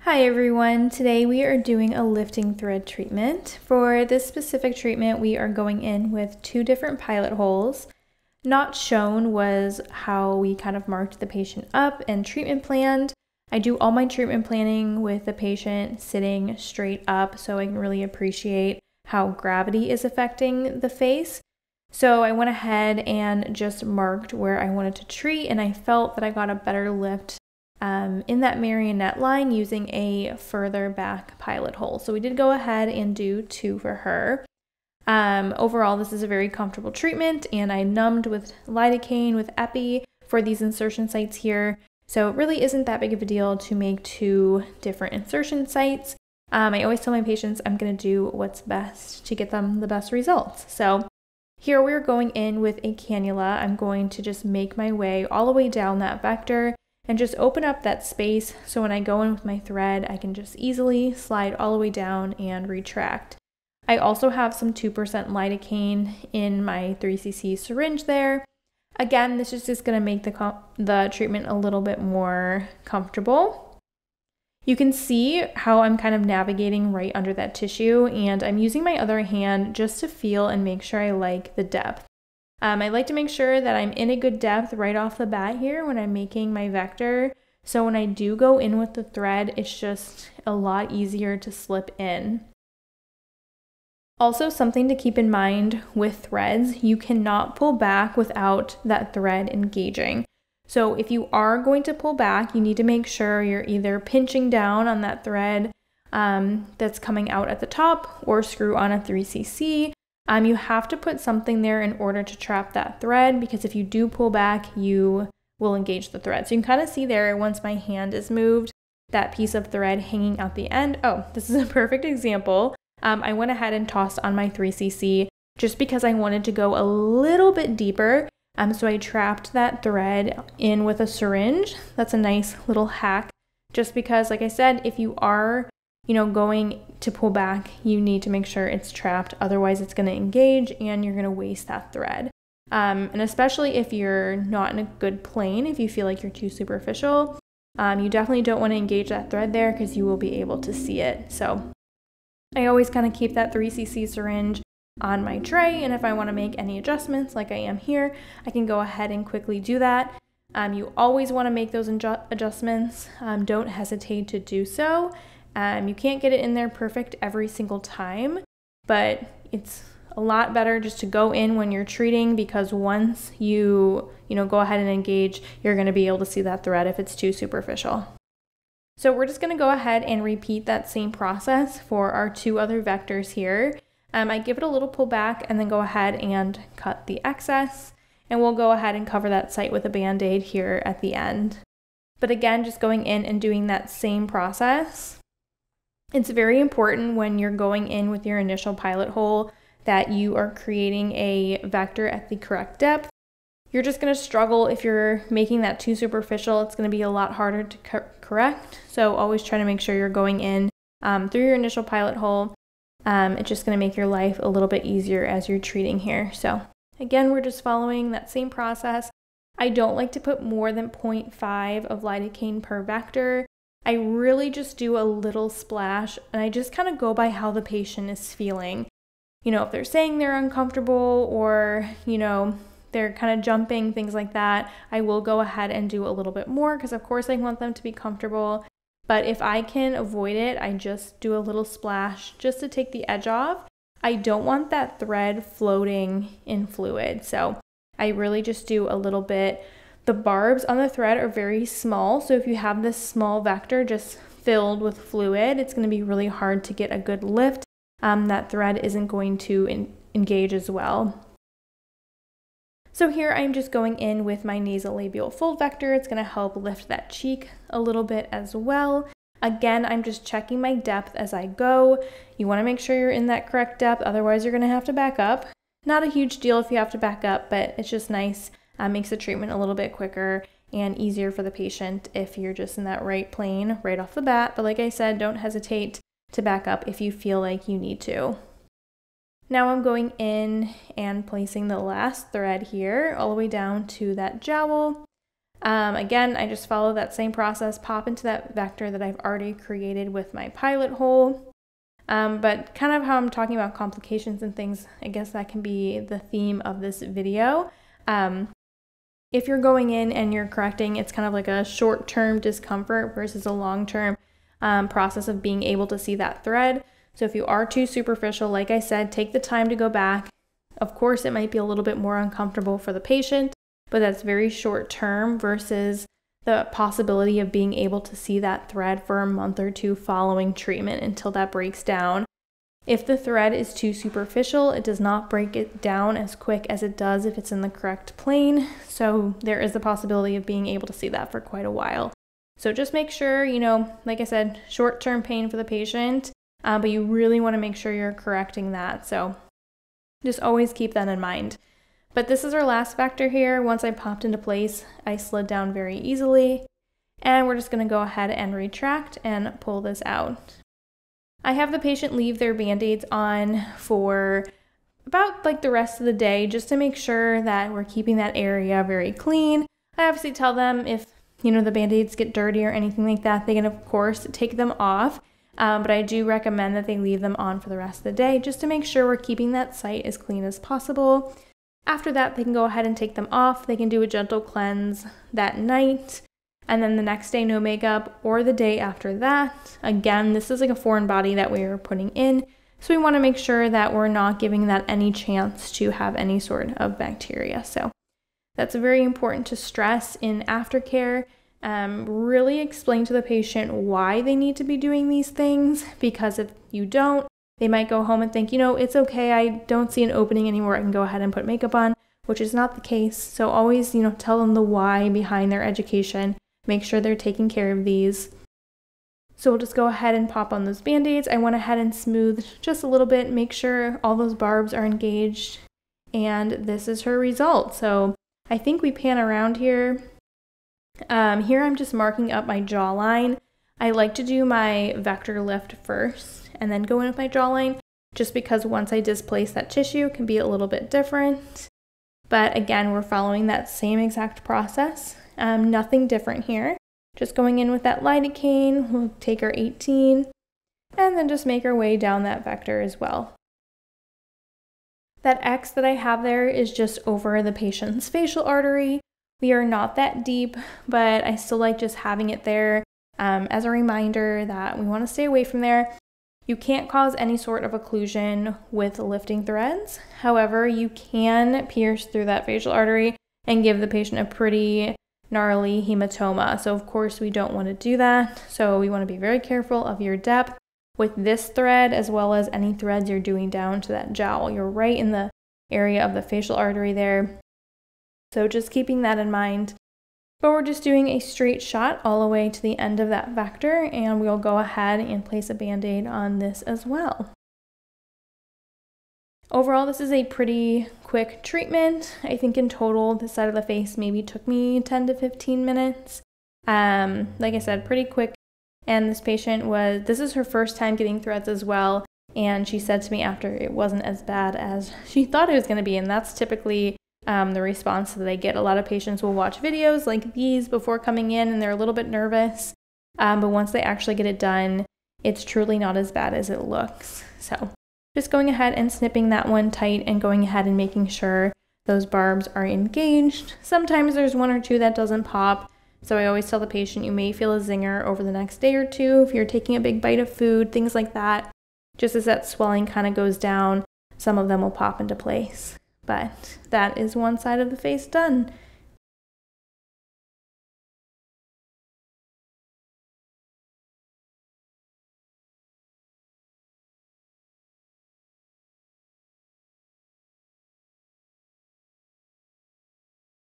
Hi everyone, today we are doing a lifting thread treatment. For this specific treatment, we are going in with 2 different pilot holes. Not shown was how we kind of marked the patient up and treatment planned. I do all my treatment planning with the patient sitting straight up so I can really appreciate how gravity is affecting the face. So I went ahead and just marked where I wanted to treat, and I felt that I got a better lift in that marionette line using a further back pilot hole. So we did go ahead and do 2 for her. Overall, this is a very comfortable treatment, and I numbed with lidocaine with epi for these insertion sites here. So it really isn't that big of a deal to make 2 different insertion sites. I always tell my patients I'm going to do what's best to get them the best results. So here we're going in with a cannula. I'm going to just make my way all the way down that vector and just open up that space so when I go in with my thread, I can just easily slide all the way down and retract. I also have some 2% lidocaine in my 3cc syringe there. Again, this is just going to make the treatment a little bit more comfortable. You can see how I'm kind of navigating right under that tissue, and I'm using my other hand just to feel and make sure I like the depth. I like to make sure that I'm in a good depth right off the bat here when I'm making my vector. So when I do go in with the thread, it's just a lot easier to slip in. Also, something to keep in mind with threads, you cannot pull back without that thread engaging. So if you are going to pull back, you need to make sure you're either pinching down on that thread that's coming out at the top or screw on a 3cc. You have to put something there in order to trap that thread, because if you do pull back, you will engage the thread. So you can kind of see there, once my hand is moved, that piece of thread hanging out the end. Oh, this is a perfect example. I went ahead and tossed on my 3cc just because I wanted to go a little bit deeper. So I trapped that thread in with a syringe. That's a nice little hack, just because, like I said, if you are going to pull back, you need to make sure it's trapped. Otherwise, it's going to engage and you're going to waste that thread. And especially if you're not in a good plane, if you feel like you're too superficial, you definitely don't want to engage that thread there because you will be able to see it. So I always kind of keep that 3cc syringe on my tray, and if I want to make any adjustments like I am here, I can go ahead and quickly do that. You always want to make those adjustments. Don't hesitate to do so. You can't get it in there perfect every single time, but it's a lot better just to go in when you're treating, because once you go ahead and engage, you're going to be able to see that thread if it's too superficial. So we're just going to go ahead and repeat that same process for our 2 other vectors here. I give it a little pull back and then go ahead and cut the excess, and we'll go ahead and cover that site with a band-aid here at the end. But again, just going in and doing that same process. It's very important when you're going in with your initial pilot hole that you are creating a vector at the correct depth. You're just going to struggle if you're making that too superficial. It's going to be a lot harder to correct. So always try to make sure you're going in through your initial pilot hole. It's just going to make your life a little bit easier as you're treating here. So again, we're just following that same process. I don't like to put more than 0.5 of lidocaine per vector. I really just do a little splash, and I just kind of go by how the patient is feeling. If they're saying they're uncomfortable or, they're kind of jumping, things like that, I will go ahead and do a little bit more because, of course, I want them to be comfortable. But if I can avoid it, I just do a little splash just to take the edge off. I don't want that thread floating in fluid, so I really just do a little bit. The barbs on the thread are very small, so if you have this small vector just filled with fluid, it's going to be really hard to get a good lift. That thread isn't going to engage as well. So here I'm just going in with my nasolabial fold vector. It's going to help lift that cheek a little bit as well. Again, I'm just checking my depth as I go. You want to make sure you're in that correct depth, otherwise you're going to have to back up. Not a huge deal if you have to back up, but it's just nice. Makes the treatment a little bit quicker and easier for the patient if you're just in that right plane right off the bat. But like I said, don't hesitate to back up if you feel like you need to. Now I'm going in and placing the last thread here all the way down to that jowl. Again, I just follow that same process, pop into that vector that I've already created with my pilot hole. But kind of how I'm talking about complications and things, I guess that can be the theme of this video. If you're going in and you're correcting, it's kind of like a short-term discomfort versus a long-term process of being able to see that thread. So if you are too superficial, like I said, take the time to go back. Of course, it might be a little bit more uncomfortable for the patient, but that's very short-term versus the possibility of being able to see that thread for a month or two following treatment until that breaks down. If the thread is too superficial, it does not break it down as quick as it does if it's in the correct plane. So there is the possibility of being able to see that for quite a while. So just make sure, you know, like I said, short-term pain for the patient, but you really want to make sure you're correcting that. So just always keep that in mind. But this is our last vector here. Once I popped into place, I slid down very easily. And we're just going to go ahead and retract and pull this out. I have the patient leave their band-aids on for about like the rest of the day just to make sure that we're keeping that area very clean. I obviously tell them if, you know, the band-aids get dirty or anything like that, they can of course take them off. But I do recommend that they leave them on for the rest of the day just to make sure we're keeping that site as clean as possible. After that, they can go ahead and take them off. They can do a gentle cleanse that night. And then the next day, no makeup, or the day after that. Again, this is like a foreign body that we are putting in. So we want to make sure that we're not giving that any chance to have any sort of bacteria. So that's very important to stress in aftercare. Really explain to the patient why they need to be doing these things, because if you don't, they might go home and think, you know, it's okay, I don't see an opening anymore, I can go ahead and put makeup on, which is not the case. So always, you know, tell them the why behind their education. Make sure they're taking care of these. So we'll just go ahead and pop on those band-aids. I went ahead and smoothed just a little bit, make sure all those barbs are engaged. And this is her result. So I think we pan around here. Here I'm just marking up my jawline. I like to do my vector lift first and then go in with my jawline, just because once I displace that tissue, it can be a little bit different. But again, we're following that same exact process. Nothing different here. Just going in with that lidocaine, we'll take our 18 and then just make our way down that vector as well. That X that I have there is just over the patient's facial artery. We are not that deep, but I still like just having it there as a reminder that we want to stay away from there. You can't cause any sort of occlusion with lifting threads. However, you can pierce through that facial artery and give the patient a pretty gnarly hematoma. So of course we don't want to do that. So we want to be very careful of your depth with this thread, as well as any threads you're doing down to that jowl. You're right in the area of the facial artery there. So just keeping that in mind. But we're just doing a straight shot all the way to the end of that vector, and we'll go ahead and place a band-aid on this as well. Overall, this is a pretty quick treatment. I think in total, this side of the face maybe took me 10 to 15 minutes. Like I said, pretty quick. And this patient this is her first time getting threads as well. And she said to me after it wasn't as bad as she thought it was going to be. And that's typically the response that I get. A lot of patients will watch videos like these before coming in and they're a little bit nervous. But once they actually get it done, it's truly not as bad as it looks. So just going ahead and snipping that one tight and going ahead and making sure those barbs are engaged. Sometimes there's one or two that doesn't pop. So I always tell the patient you may feel a zinger over the next day or two if you're taking a big bite of food, things like that. Just as that swelling kind of goes down, some of them will pop into place. But that is one side of the face done.